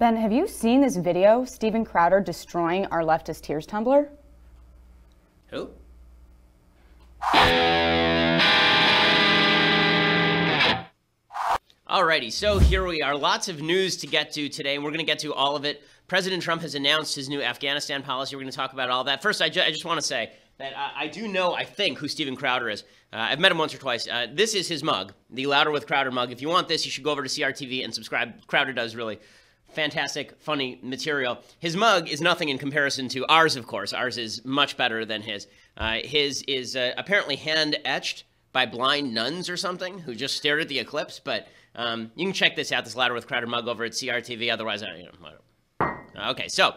Ben, have you seen this video? Steven Crowder destroying our leftist tears tumbler? Who? Alrighty, so here we are. Lots of news to get to today, and we're going to get to all of it. President Trump has announced his new Afghanistan policy. We're going to talk about all that. First, I just want to say that I do know, I think, who Steven Crowder is. I've met him once or twice. This is his mug, the Louder with Crowder mug. If you want this, you should go over to CRTV and subscribe. Crowder does really fantastic, funny material. His mug is nothing in comparison to ours, of course. Ours is much better than his. His is apparently hand-etched by blind nuns or something who just stared at the eclipse. But you can check this out, this Louder with Crowder mug over at CRTV. Otherwise, I don't know. Okay, so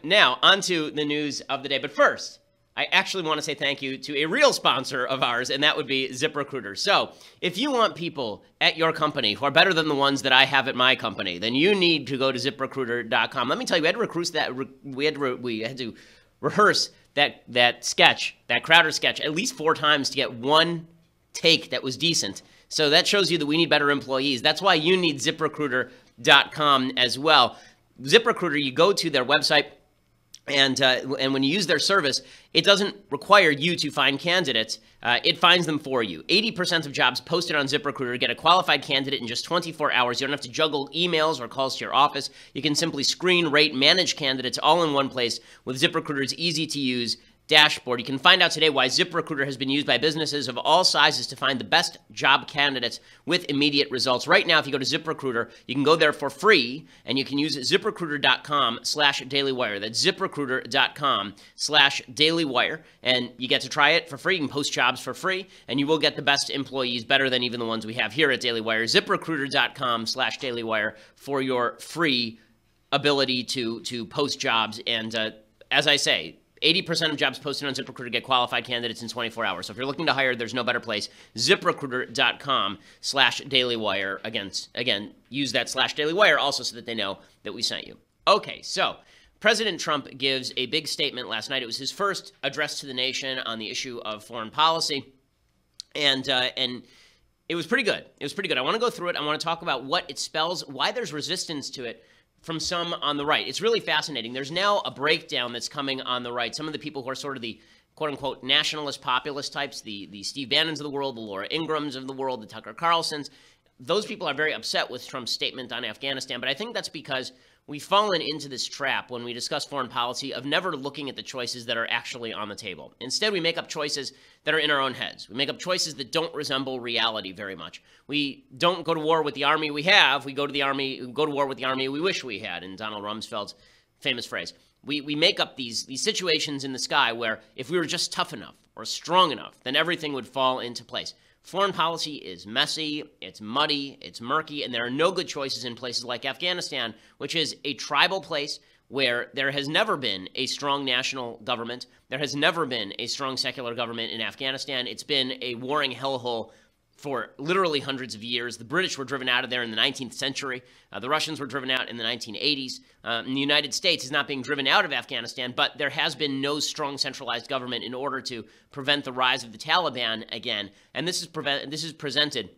now on to the news of the day. But first, I actually want to say thank you to a real sponsor of ours, and that would be ZipRecruiter. So if you want people at your company who are better than the ones that I have at my company, then you need to go to ZipRecruiter.com. Let me tell you, we had to rehearse that sketch, that Crowder sketch, at least 4 times to get one take that was decent. So that shows you that we need better employees. That's why you need ZipRecruiter.com as well. ZipRecruiter, you go to their website, and when you use their service, it doesn't require you to find candidates. It finds them for you. 80% of jobs posted on ZipRecruiter get a qualified candidate in just 24 hours. You don't have to juggle emails or calls to your office. You can simply screen, rate, manage candidates all in one place with ZipRecruiter's easy-to-use dashboard. You can find out today why ZipRecruiter has been used by businesses of all sizes to find the best job candidates with immediate results. Right now, if you go to ZipRecruiter, you can go there for free, and you can use ZipRecruiter.com/dailywire. That's ZipRecruiter.com/dailywire, and you get to try it for free. You can post jobs for free, and you will get the best employees, better than even the ones we have here at Daily Wire. ZipRecruiter.com/dailywire for your free ability to post jobs. And as I say, 80% of jobs posted on ZipRecruiter get qualified candidates in 24 hours. So if you're looking to hire, there's no better place. ZipRecruiter.com/dailywire. Again, use that /dailywire also so that they know that we sent you. Okay, so President Trump gives a big statement last night. It was his first address to the nation on the issue of foreign policy. And it was pretty good. It was pretty good. I want to go through it. I want to talk about what it spells, why there's resistance to it from some on the right. It's really fascinating. There's now a breakdown that's coming on the right. Some of the people who are sort of the quote-unquote nationalist populist types, the Steve Bannons of the world, the Laura Ingrams of the world, the Tucker Carlsons, those people are very upset with Trump's statement on Afghanistan. But I think that's because we've fallen into this trap when we discuss foreign policy of never looking at the choices that are actually on the table. Instead, we make up choices that are in our own heads. We make up choices that don't resemble reality very much. We don't go to war with the army we have. We go to war with the army we wish we had, in Donald Rumsfeld's famous phrase. We make up these situations in the sky where if we were just tough enough or strong enough, then everything would fall into place. Foreign policy is messy, it's muddy, it's murky, and there are no good choices in places like Afghanistan, which is a tribal place where there has never been a strong national government. There has never been a strong secular government in Afghanistan. It's been a warring hellhole for literally hundreds of years. The British were driven out of there in the 19th century. The Russians were driven out in the 1980s. And the United States is not being driven out of Afghanistan, but there has been no strong centralized government in order to prevent the rise of the Taliban again. And this has presented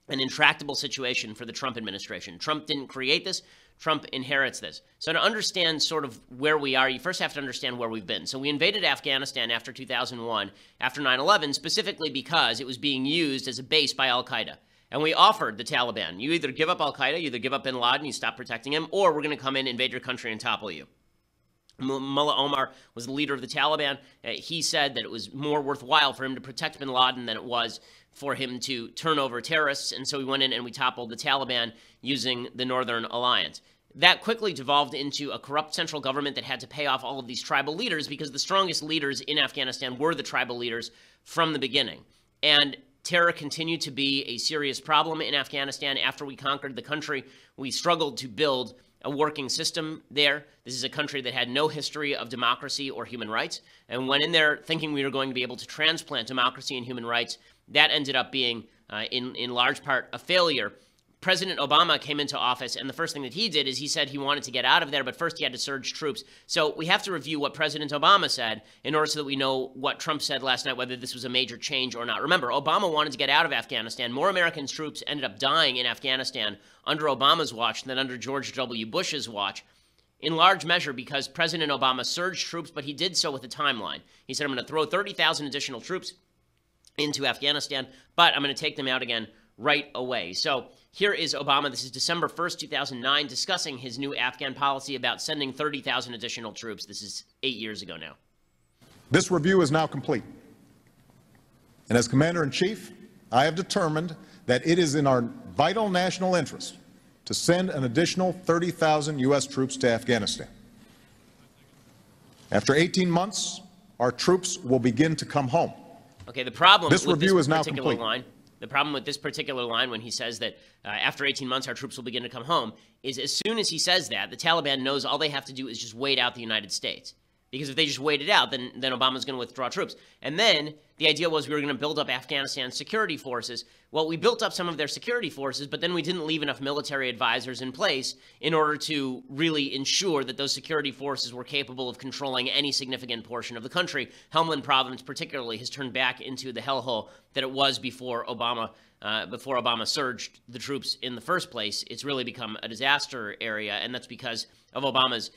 an intractable situation for the Trump administration. Trump didn't create this. Trump inherits this. So to understand sort of where we are, you first have to understand where we've been. So we invaded Afghanistan after 2001, after 9/11, specifically because it was being used as a base by al-Qaeda. And we offered the Taliban, you either give up al-Qaeda, you either give up bin Laden, you stop protecting him, or we're going to come in, invade your country, and topple you. Mullah Omar was the leader of the Taliban. He said that it was more worthwhile for him to protect bin Laden than it was for him to turn over terrorists. And so we went in and we toppled the Taliban using the Northern Alliance. That quickly devolved into a corrupt central government that had to pay off all of these tribal leaders because the strongest leaders in Afghanistan were the tribal leaders from the beginning. And terror continued to be a serious problem in Afghanistan. After we conquered the country, we struggled to build a working system there. This is a country that had no history of democracy or human rights, and went in there thinking we were going to be able to transplant democracy and human rights. That ended up being, in large part, a failure. President Obama came into office, and the first thing that he did is he said he wanted to get out of there, but first he had to surge troops. So we have to review what President Obama said in order so that we know what Trump said last night, whether this was a major change or not. Remember, Obama wanted to get out of Afghanistan. More American troops ended up dying in Afghanistan under Obama's watch than under George W. Bush's watch, in large measure because President Obama surged troops, but he did so with a timeline. He said, I'm going to throw 30,000 additional troops into Afghanistan, but I'm going to take them out again right away. So here is Obama. This is December 1st, 2009, discussing his new Afghan policy about sending 30,000 additional troops. This is 8 years ago now. This review is now complete. And as Commander-in-Chief, I have determined that it is in our vital national interest to send an additional 30,000 U.S. troops to Afghanistan. After 18 months, our troops will begin to come home. Okay, the problem this with review this is now particular complete. line, the problem with this particular line when he says that after 18 months our troops will begin to come home is as soon as he says that, the Taliban knows all they have to do is just wait out the United States. Because if they just wait it out, then Obama's going to withdraw troops. And then the idea was we were going to build up Afghanistan's security forces. Well, we built up some of their security forces, but then we didn't leave enough military advisors in place in order to really ensure that those security forces were capable of controlling any significant portion of the country. Helmand Province, particularly, has turned back into the hellhole that it was before Obama surged the troops in the first place. It's really become a disaster area, and that's because of Obama's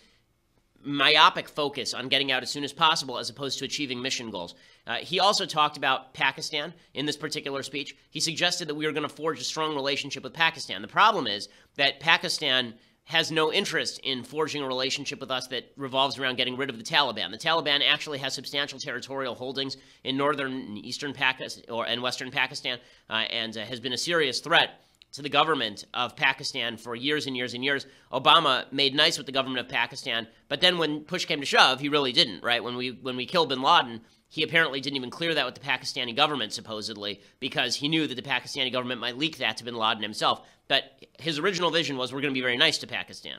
myopic focus on getting out as soon as possible as opposed to achieving mission goals. He also talked about Pakistan in this particular speech. He suggested that we were going to forge a strong relationship with Pakistan. The problem is that Pakistan has no interest in forging a relationship with us that revolves around getting rid of the Taliban. The Taliban actually has substantial territorial holdings in northern and eastern Pakistan and western Pakistan and has been a serious threat to the government of Pakistan for years and years and years. Obama made nice with the government of Pakistan, but then when push came to shove, he really didn't, right? When we killed bin Laden, he apparently didn't even clear that with the Pakistani government, supposedly, because he knew that the Pakistani government might leak that to bin Laden himself. But his original vision was we're going to be very nice to Pakistan.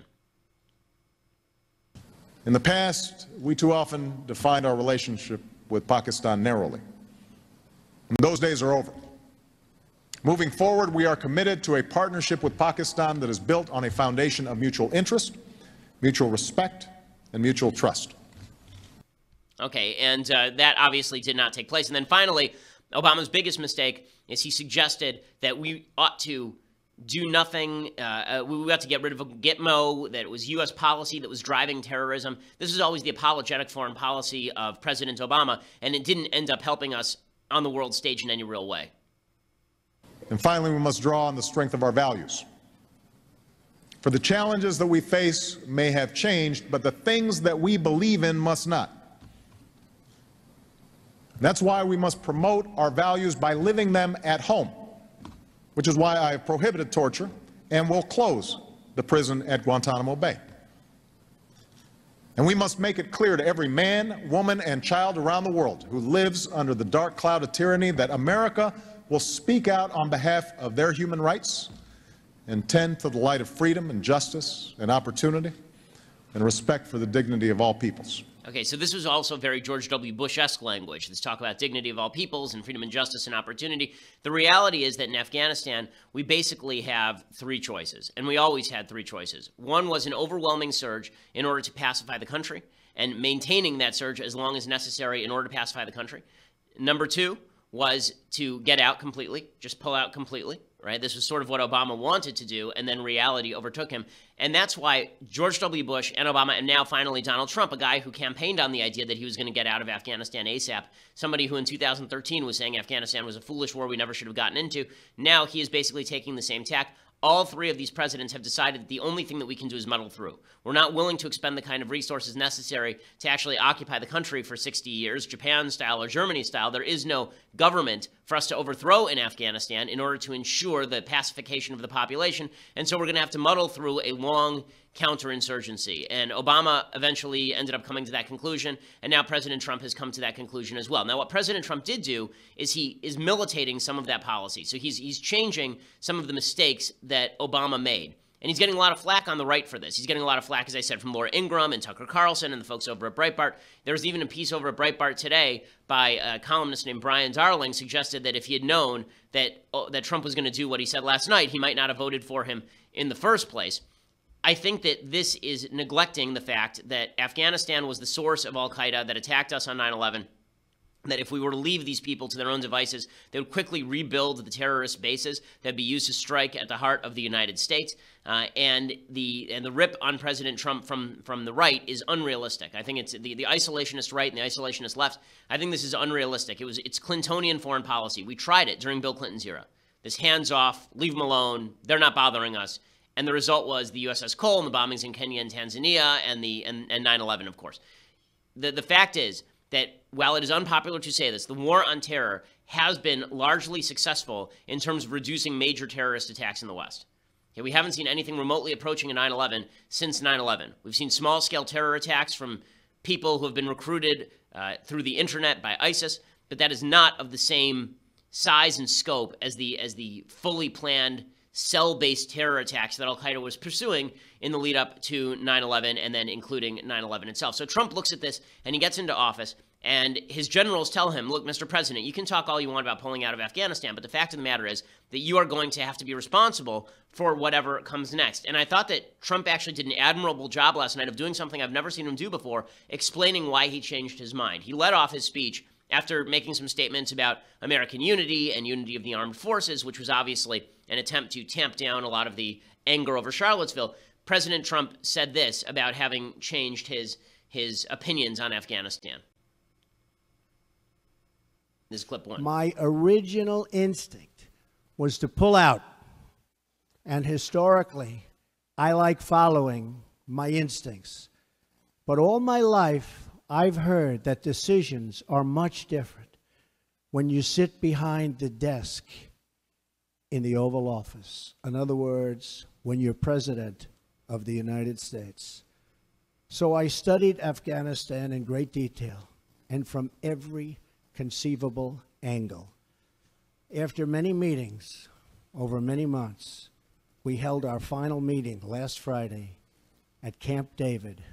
In the past, we too often defined our relationship with Pakistan narrowly. And those days are over. Moving forward, we are committed to a partnership with Pakistan that is built on a foundation of mutual interest, mutual respect, and mutual trust. Okay, and that obviously did not take place. And then finally, Obama's biggest mistake is he suggested that we ought to do nothing, we ought to get rid of Gitmo, that it was U.S. policy that was driving terrorism. This is always the apologetic foreign policy of President Obama, and it didn't end up helping us on the world stage in any real way. And finally, we must draw on the strength of our values. For the challenges that we face may have changed, but the things that we believe in must not. That's why we must promote our values by living them at home, which is why I have prohibited torture and will close the prison at Guantanamo Bay. And we must make it clear to every man, woman, and child around the world who lives under the dark cloud of tyranny that America will speak out on behalf of their human rights and tend to the light of freedom and justice and opportunity and respect for the dignity of all peoples. Okay, so this was also very George W. Bush-esque language, this talk about dignity of all peoples and freedom and justice and opportunity. The reality is that in Afghanistan, we basically have three choices, and we always had three choices. One was an overwhelming surge in order to pacify the country, and maintaining that surge as long as necessary in order to pacify the country. Number two was to get out completely, just pull out completely, right? This was sort of what Obama wanted to do, and then reality overtook him. And that's why George W. Bush and Obama, and now finally Donald Trump, a guy who campaigned on the idea that he was going to get out of Afghanistan ASAP, somebody who in 2013 was saying Afghanistan was a foolish war we never should have gotten into, now he is basically taking the same tack. All three of these presidents have decided that the only thing that we can do is muddle through. We're not willing to expend the kind of resources necessary to actually occupy the country for 60 years, Japan style or Germany style. There is no government for us to overthrow in Afghanistan in order to ensure the pacification of the population. And so we're going to have to muddle through a long counterinsurgency. And Obama eventually ended up coming to that conclusion, and now President Trump has come to that conclusion as well. Now, what President Trump did do is he is militating some of that policy. So he's changing some of the mistakes that Obama made. And he's getting a lot of flack on the right for this. He's getting a lot of flack, as I said, from Laura Ingraham and Tucker Carlson and the folks over at Breitbart. There was even a piece over at Breitbart today by a columnist named Brian Darling suggested that if he had known that Trump was going to do what he said last night, he might not have voted for him in the first place. I think that this is neglecting the fact that Afghanistan was the source of al-Qaeda that attacked us on 9/11. That if we were to leave these people to their own devices, they would quickly rebuild the terrorist bases that'd be used to strike at the heart of the United States. And the rip on President Trump from the right is unrealistic. I think it's the isolationist right and the isolationist left. I think this is unrealistic. It's Clintonian foreign policy. We tried it during Bill Clinton's era. This hands off, leave them alone. They're not bothering us. And the result was the USS Cole and the bombings in Kenya and Tanzania and 9/11, of course. The fact is that while it is unpopular to say this, the war on terror has been largely successful in terms of reducing major terrorist attacks in the West. Okay, we haven't seen anything remotely approaching a 9/11 since 9/11. We've seen small-scale terror attacks from people who have been recruited through the internet by ISIS, but that is not of the same size and scope as the fully planned cell-based terror attacks that al-Qaeda was pursuing in the lead up to 9/11 and then including 9/11 itself. So Trump looks at this and he gets into office and his generals tell him, look, Mr. President, you can talk all you want about pulling out of Afghanistan, but the fact of the matter is that you are going to have to be responsible for whatever comes next. And I thought that Trump actually did an admirable job last night of doing something I've never seen him do before, explaining why he changed his mind. He led off his speech after making some statements about American unity and unity of the armed forces, which was obviously an attempt to tamp down a lot of the anger over Charlottesville. President Trump said this about having changed his opinions on Afghanistan. This is clip one. My original instinct was to pull out. And historically, I like following my instincts. But all my life, I've heard that decisions are much different when you sit behind the desk in the Oval Office. In other words, when you're president of the United States. So I studied Afghanistan in great detail and from every conceivable angle. After many meetings over many months, we held our final meeting last Friday at Camp David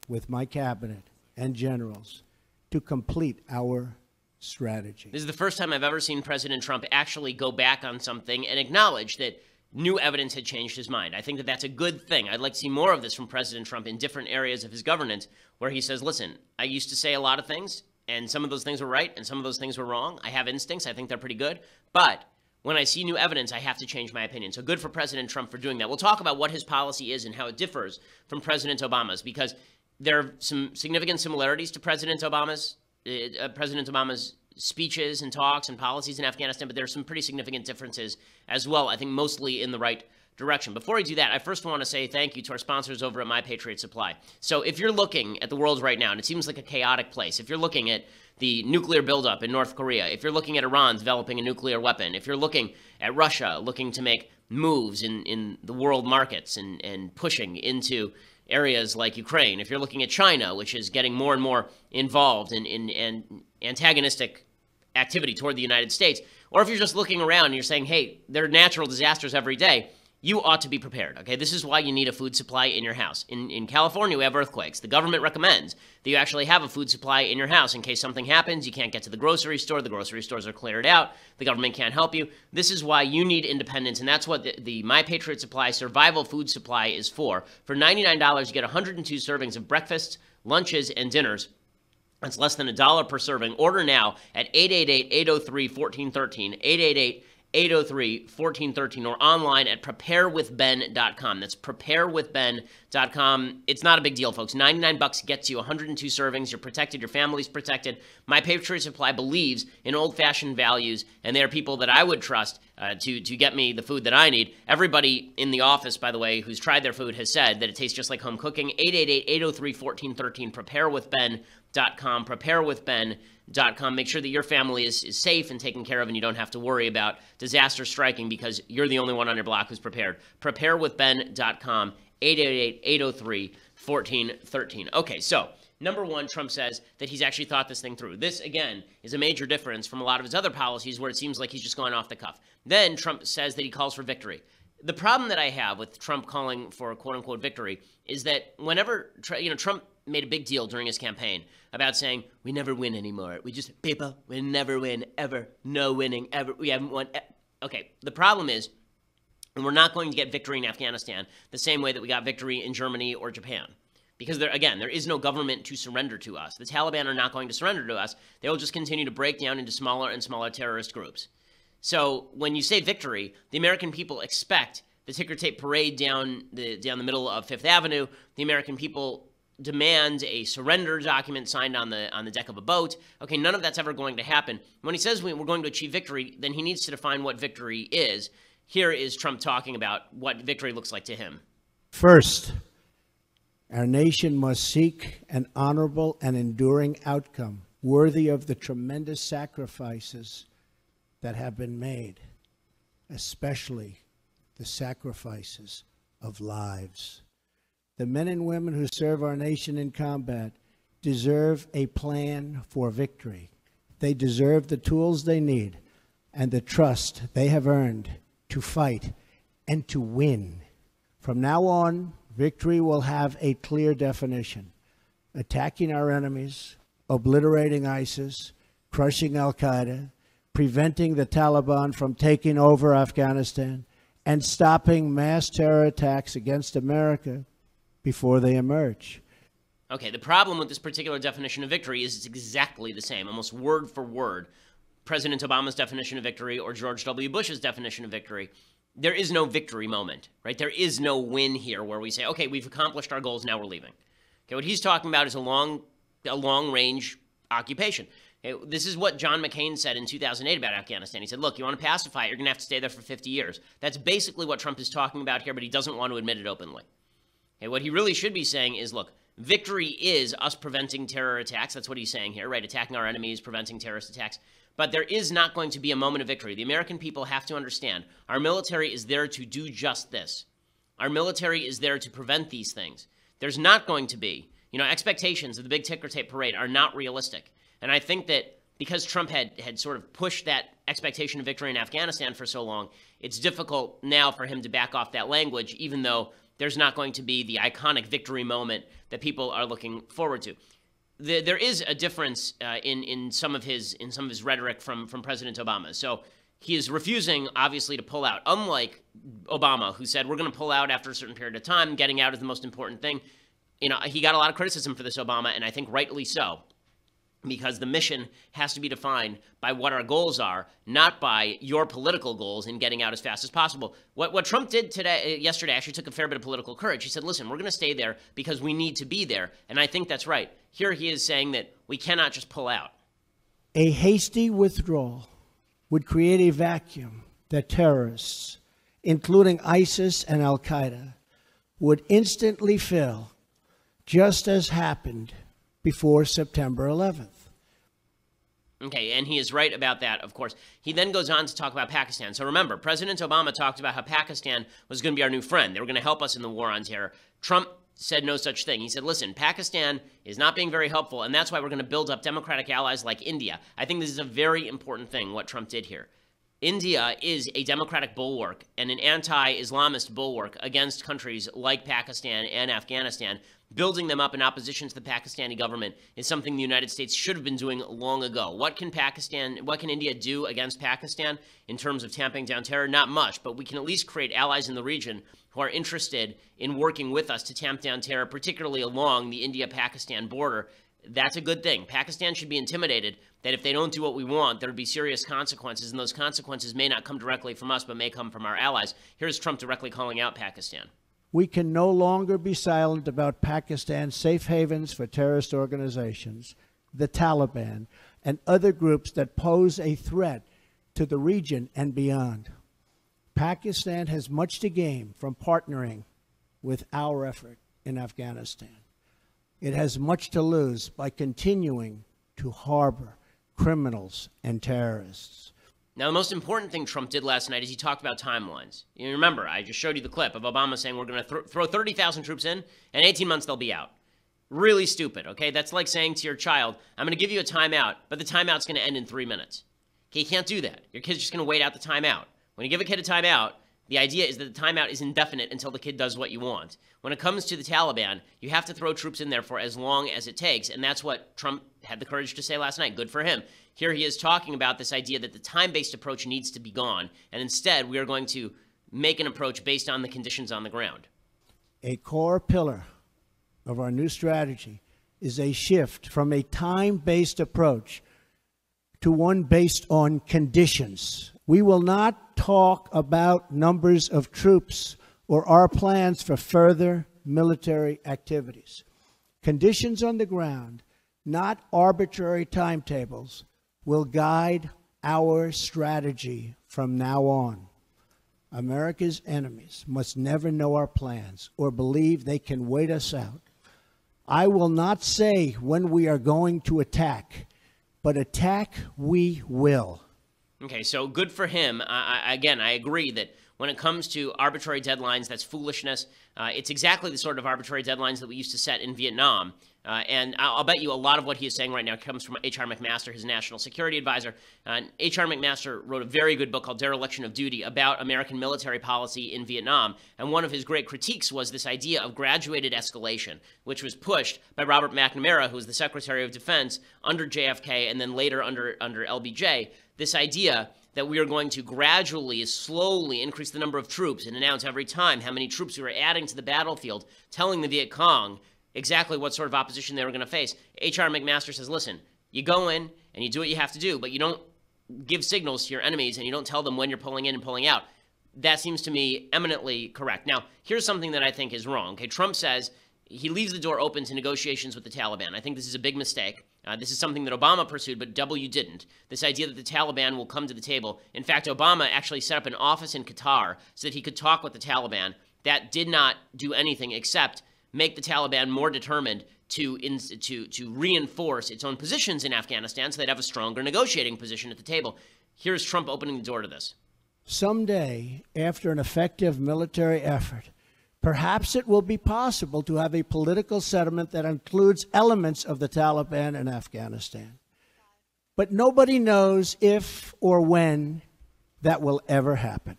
with my cabinet and generals to complete our strategy. This is the first time I've ever seen President Trump actually go back on something and acknowledge that new evidence had changed his mind. I think that that's a good thing. I'd like to see more of this from President Trump in different areas of his governance where he says, listen, I used to say a lot of things, and some of those things were right, and some of those things were wrong. I have instincts. I think they're pretty good. But when I see new evidence, I have to change my opinion. So good for President Trump for doing that. We'll talk about what his policy is and how it differs from President Obama's, because there are some significant similarities to President Obama's speeches and talks and policies in Afghanistan, but there are some pretty significant differences as well, I think mostly in the right direction. Before I do that, I first want to say thank you to our sponsors over at My Patriot Supply. So if you're looking at the world right now, and it seems like a chaotic place, if you're looking at the nuclear buildup in North Korea, if you're looking at Iran developing a nuclear weapon, if you're looking at Russia looking to make moves in the world markets and pushing into areas like Ukraine, if you're looking at China, which is getting more and more involved in antagonistic activity toward the United States, or if you're just looking around and you're saying, hey, there are natural disasters every day, you ought to be prepared, okay? This is why you need a food supply in your house. In California, we have earthquakes. The government recommends that you actually have a food supply in your house in case something happens. You can't get to the grocery store. The grocery stores are cleared out. The government can't help you. This is why you need independence, and that's what the My Patriot Supply Survival Food Supply is for. For $99, you get 102 servings of breakfasts, lunches, and dinners. That's less than $1 per serving. Order now at 888-803-1413, 888-803-1413, or online at preparewithben.com. That's preparewithben.com. It's not a big deal, folks. $99 gets you 102 servings. You're protected. Your family's protected. My Patriot Supply believes in old-fashioned values, and they are people that I would trust to get me the food that I need. Everybody in the office, by the way, who's tried their food has said that it tastes just like home cooking. 888-803-1413, preparewithben.com, preparewithben.com. Make sure that your family is safe and taken care of and you don't have to worry about disaster striking because you're the only one on your block who's prepared. Preparewithben.com, 888-803-1413. Okay, so number one, Trump says that he's actually thought this thing through. This, again, is a major difference from a lot of his other policies where it seems like he's just going off the cuff. Then Trump says that he calls for victory. The problem that I have with Trump calling for a quote-unquote victory is that whenever, Trump made a big deal during his campaign about saying, we never win anymore. People, we never win, ever. No winning, ever. We haven't won. Okay, the problem is, and we're not going to get victory in Afghanistan the same way that we got victory in Germany or Japan. Because, there is no government to surrender to us. The Taliban are not going to surrender to us. They will just continue to break down into smaller and smaller terrorist groups. So when you say victory, the American people expect the ticker tape parade down the middle of Fifth Avenue. The American people demand a surrender document signed on the deck of a boat. Okay, none of that's ever going to happen. When he says we're going to achieve victory, then he needs to define what victory is. Here is Trump talking about what victory looks like to him. First, our nation must seek an honorable and enduring outcome worthy of the tremendous sacrifices that have been made, especially the sacrifices of lives. The men and women who serve our nation in combat deserve a plan for victory. They deserve the tools they need and the trust they have earned to fight and to win. From now on, victory will have a clear definition: attacking our enemies, obliterating ISIS, crushing al-Qaeda, preventing the Taliban from taking over Afghanistan, and stopping mass terror attacks against America before they emerge. Okay, the problem with this particular definition of victory is it's exactly the same, almost word for word, President Obama's definition of victory or George W. Bush's definition of victory. There is no victory moment, right? There is no win here where we say, okay, we've accomplished our goals, now we're leaving. Okay, what he's talking about is a long-range occupation. Okay, this is what John McCain said in 2008 about Afghanistan. He said, look, you want to pacify it, you're going to have to stay there for 50 years. That's basically what Trump is talking about here, but he doesn't want to admit it openly. Okay, what he really should be saying is, look, victory is us preventing terror attacks. That's what he's saying here, right? Attacking our enemies, preventing terrorist attacks. But there is not going to be a moment of victory. The American people have to understand our military is there to do just this. Our military is there to prevent these things. There's not going to be, expectations of the big ticker tape parade are not realistic. And I think that because Trump had sort of pushed that expectation of victory in Afghanistan for so long, it's difficult now for him to back off that language, even though there's not going to be the iconic victory moment that people are looking forward to. There is a difference in some of his rhetoric from President Obama. So he is refusing, obviously, to pull out. Unlike Obama, who said we're going to pull out after a certain period of time, getting out is the most important thing. He got a lot of criticism for this, Obama, and I think rightly so, because the mission has to be defined by what our goals are, not by your political goals in getting out as fast as possible. What Trump did yesterday actually took a fair bit of political courage. He said, listen, we're going to stay there because we need to be there, and I think that's right. Here he is saying that we cannot just pull out. A hasty withdrawal would create a vacuum that terrorists, including ISIS and al-Qaeda, would instantly fill, just as happened before September 11th. Okay, and he is right about that, of course. He then goes on to talk about Pakistan. So remember, President Obama talked about how Pakistan was going to be our new friend. They were going to help us in the war on terror. Trump said no such thing. He said, listen, Pakistan is not being very helpful, and that's why we're going to build up democratic allies like India. I think this is a very important thing, what Trump did here. India is a democratic bulwark and an anti-Islamist bulwark against countries like Pakistan and Afghanistan. Building them up in opposition to the Pakistani government is something the United States should have been doing long ago. What can India do against Pakistan in terms of tamping down terror? Not much, but we can at least create allies in the region who are interested in working with us to tamp down terror, particularly along the India-Pakistan border. That's a good thing. Pakistan should be intimidated that if they don't do what we want, there would be serious consequences, and those consequences may not come directly from us, but may come from our allies. Here's Trump directly calling out Pakistan. We can no longer be silent about Pakistan's safe havens for terrorist organizations, the Taliban, and other groups that pose a threat to the region and beyond. Pakistan has much to gain from partnering with our effort in Afghanistan. It has much to lose by continuing to harbor criminals and terrorists. Now, the most important thing Trump did last night is he talked about timelines. You remember, I just showed you the clip of Obama saying we're going to throw 30,000 troops in, and 18 months they'll be out. Really stupid, okay? That's like saying to your child, I'm going to give you a timeout, but the timeout's going to end in 3 minutes. Okay, you can't do that. Your kid's just going to wait out the timeout. When you give a kid a timeout, The idea is that the timeout is indefinite until the kid does what you want. When it comes to the Taliban, you have to throw troops in there for as long as it takes, and that's what Trump had the courage to say last night. Good for him. Here he is talking about this idea that the time-based approach needs to be gone, and instead we are going to make an approach based on the conditions on the ground. A core pillar of our new strategy is a shift from a time-based approach to one based on conditions. We will not talk about numbers of troops or our plans for further military activities. Conditions on the ground, not arbitrary timetables, will guide our strategy from now on. America's enemies must never know our plans or believe they can wait us out. I will not say when we are going to attack, but attack we will. Okay, so good for him. Again, I agree that when it comes to arbitrary deadlines, that's foolishness. It's exactly the sort of arbitrary deadlines that we used to set in Vietnam. And I'll bet you a lot of what he is saying right now comes from H.R. McMaster, his national security advisor. H.R. McMaster wrote a very good book called Dereliction of Duty about American military policy in Vietnam. And one of his great critiques was this idea of graduated escalation, which was pushed by Robert McNamara, who was the Secretary of Defense under JFK and then later under LBJ. This idea that we are going to gradually, slowly increase the number of troops and announce every time how many troops we were adding to the battlefield, telling the Viet Cong exactly what sort of opposition they were going to face. H.R. McMaster says, listen, you go in and you do what you have to do, but you don't give signals to your enemies and you don't tell them when you're pulling in and pulling out. That seems to me eminently correct. Now, here's something that I think is wrong. Okay, Trump says he leaves the door open to negotiations with the Taliban. I think this is a big mistake. This is something that Obama pursued, but W didn't. This idea that the Taliban will come to the table. In fact, Obama actually set up an office in Qatar so that he could talk with the Taliban. That did not do anything except make the Taliban more determined to reinforce its own positions in Afghanistan so they'd have a stronger negotiating position at the table. Here's Trump opening the door to this. Someday, after an effective military effort, perhaps it will be possible to have a political settlement that includes elements of the Taliban in Afghanistan. But nobody knows if or when that will ever happen.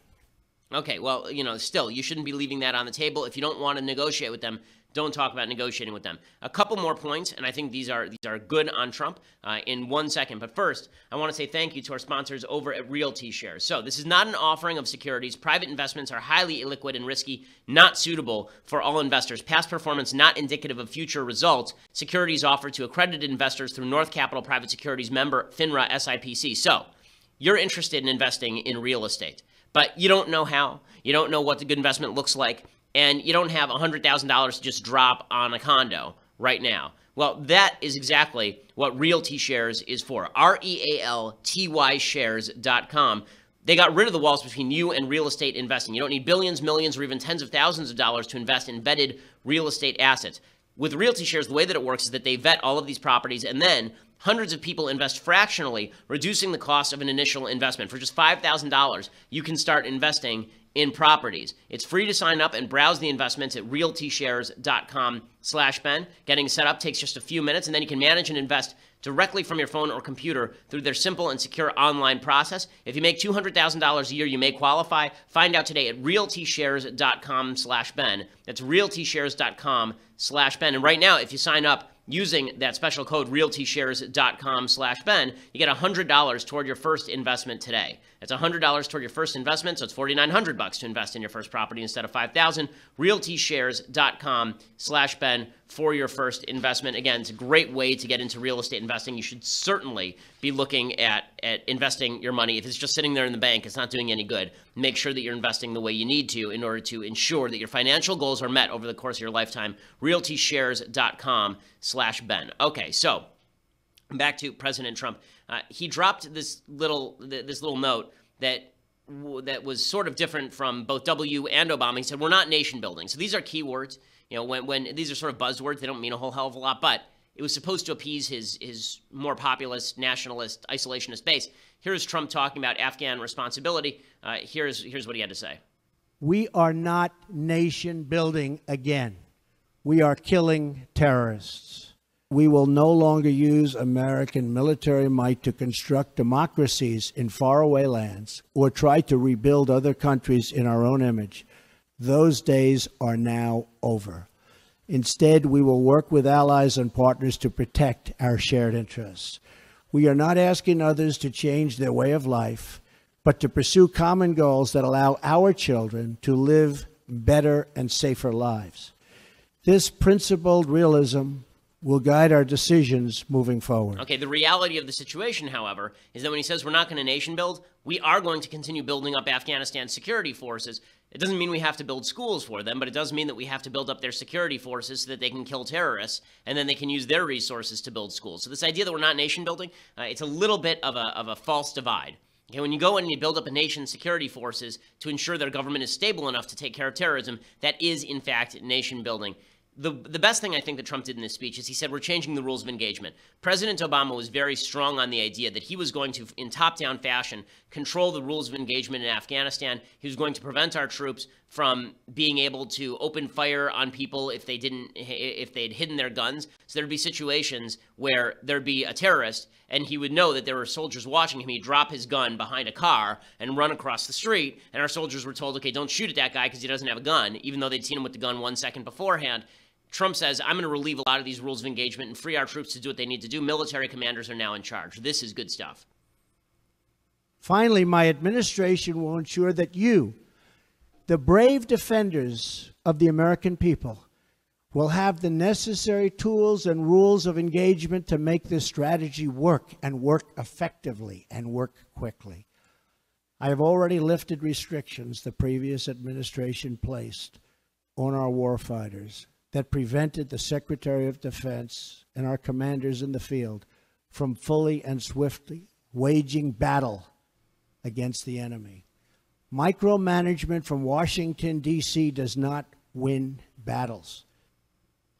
Okay, well, Still, you shouldn't be leaving that on the table. If you don't want to negotiate with them, don't talk about negotiating with them. A couple more points, and I think these are good on Trump in 1 second. But first, I want to say thank you to our sponsors over at Realty Shares. So this is not an offering of securities. Private investments are highly illiquid and risky, not suitable for all investors. Past performance not indicative of future results. Securities offered to accredited investors through North Capital Private Securities member FINRA SIPC. So you're interested in investing in real estate, but you don't know how. You don't know what the good investment looks like. And you don't have $100,000 to just drop on a condo right now. Well, that is exactly what Realty Shares is for. REALTY shares.com. They got rid of the walls between you and real estate investing. You don't need billions, millions, or even tens of thousands of dollars to invest in vetted real estate assets. With Realty Shares, the way that it works is that they vet all of these properties, and then hundreds of people invest fractionally, reducing the cost of an initial investment. For just $5,000, you can start investing in properties. It's free to sign up and browse the investments at realtyshares.com/Ben. Getting set up takes just a few minutes, and then you can manage and invest directly from your phone or computer through their simple and secure online process. If you make $200,000 a year, you may qualify. Find out today at realtyshares.com/Ben. That's realtyshares.com/Ben. And right now, if you sign up using that special code realtyshares.com/Ben, you get $100 toward your first investment today. That's $100 toward your first investment, so it's $4,900 to invest in your first property instead of $5,000. realtyshares.com/Ben for your first investment. Again, it's a great way to get into real estate investing. You should certainly be looking at investing your money. If it's just sitting there in the bank, it's not doing any good. Make sure that you're investing the way you need to in order to ensure that your financial goals are met over the course of your lifetime. realtyshares.com/Ben. Okay, so back to President Trump. He dropped this little note that was sort of different from both W and Obama. He said, we're not nation building. So these are keywords. When these are sort of buzzwords, they don't mean a whole hell of a lot, but it was supposed to appease his more populist, nationalist, isolationist base. Here's Trump talking about Afghan responsibility. Here's what he had to say. We are not nation building again. We are killing terrorists. we will no longer use American military might to construct democracies in faraway lands or try to rebuild other countries in our own image. Those days are now over. Instead, we will work with allies and partners to protect our shared interests. We are not asking others to change their way of life, but to pursue common goals that allow our children to live better and safer lives. This principled realism will guide our decisions moving forward. Okay, the reality of the situation, however, is that when he says we're not going to nation build, we are going to continue building up Afghanistan's security forces. It doesn't mean we have to build schools for them, but it does mean that we have to build up their security forces so that they can kill terrorists, and then they can use their resources to build schools. So this idea that we're not nation building, it's a little bit of a false divide. Okay, when you go in and you build up a nation's security forces to ensure their government is stable enough to take care of terrorism, that is, in fact, nation building. The best thing I think that Trump did in this speech is he said we're changing the rules of engagement. President Obama was very strong on the idea that he was going to, in top-down fashion, control the rules of engagement in Afghanistan. He was going to prevent our troops from being able to open fire on people if they had hidden their guns. So there'd be situations where there'd be a terrorist and he would know that there were soldiers watching him. He'd drop his gun behind a car and run across the street, and our soldiers were told, okay, don't shoot at that guy because he doesn't have a gun, even though they'd seen him with the gun 1 second beforehand. Trump says, I'm going to relieve a lot of these rules of engagement and free our troops to do what they need to do. Military commanders are now in charge. This is good stuff. Finally, my administration will ensure that you, the brave defenders of the American people, will have the necessary tools and rules of engagement to make this strategy work and work effectively and work quickly. I have already lifted restrictions the previous administration placed on our warfighters that prevented the Secretary of Defense and our commanders in the field from fully and swiftly waging battle against the enemy. Micromanagement from Washington, D.C. does not win battles.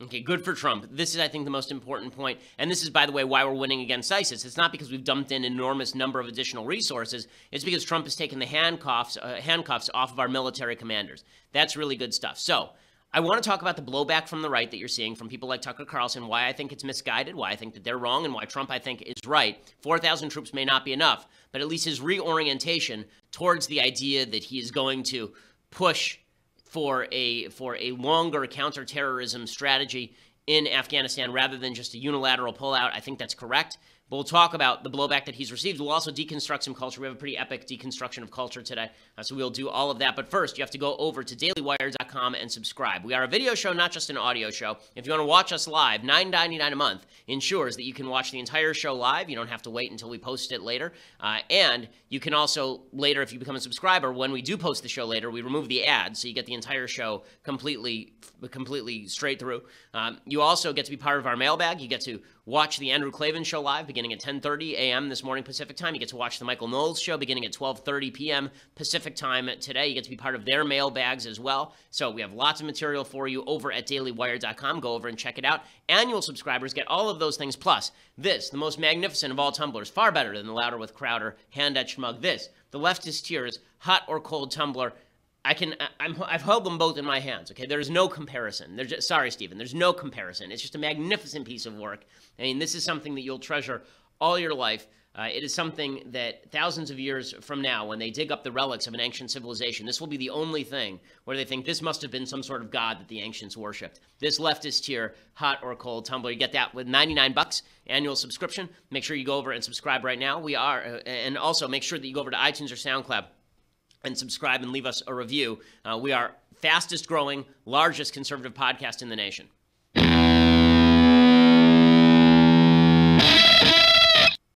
Okay, good for Trump. This is, I think, the most important point. And this is, by the way, why we're winning against ISIS. It's not because we've dumped in an enormous number of additional resources. It's because Trump has taken the handcuffs off of our military commanders. That's really good stuff. So I want to talk about the blowback from the right that you're seeing from people like Tucker Carlson, why I think it's misguided, why I think that they're wrong, and why Trump, I think, is right. 4,000 troops may not be enough, but at least his reorientation towards the idea that he is going to push for a longer counterterrorism strategy in Afghanistan rather than just a unilateral pullout, I think that's correct. But we'll talk about the blowback that he's received. We'll also deconstruct some culture. We have a pretty epic deconstruction of culture today, so we'll do all of that. But first, you have to go over to dailywire.com and subscribe. We are a video show, not just an audio show. If you want to watch us live, $9.99 a month ensures that you can watch the entire show live. You don't have to wait until we post it later. And you can also, later, if you become a subscriber, when we do post the show later, we remove the ads, so you get the entire show completely straight through. You also get to be part of our mailbag. You get to watch the Andrew Klavan Show live beginning at 10:30 a.m. this morning Pacific time. You get to watch the Michael Knowles Show beginning at 12:30 p.m. Pacific time today. You get to be part of their mailbags as well. So we have lots of material for you over at dailywire.com. Go over and check it out. Annual subscribers get all of those things, plus this, the most magnificent of all tumblers, far better than the Louder with Crowder hand-etched mug. This, the Leftist Tears hot or cold tumbler. I've held them both in my hands, okay? There's no comparison. Sorry, Stephen, there's no comparison. It's just a magnificent piece of work. I mean, this is something that you'll treasure all your life. It is something that thousands of years from now, when they dig up the relics of an ancient civilization, this will be the only thing where they think this must have been some sort of god that the ancients worshipped. This Leftist Tier hot or cold tumbler, you get that with $99 annual subscription. Make sure you go over and subscribe right now. And also make sure that you go over to iTunes or SoundCloud and subscribe and leave us a review. We are fastest growing, largest conservative podcast in the nation.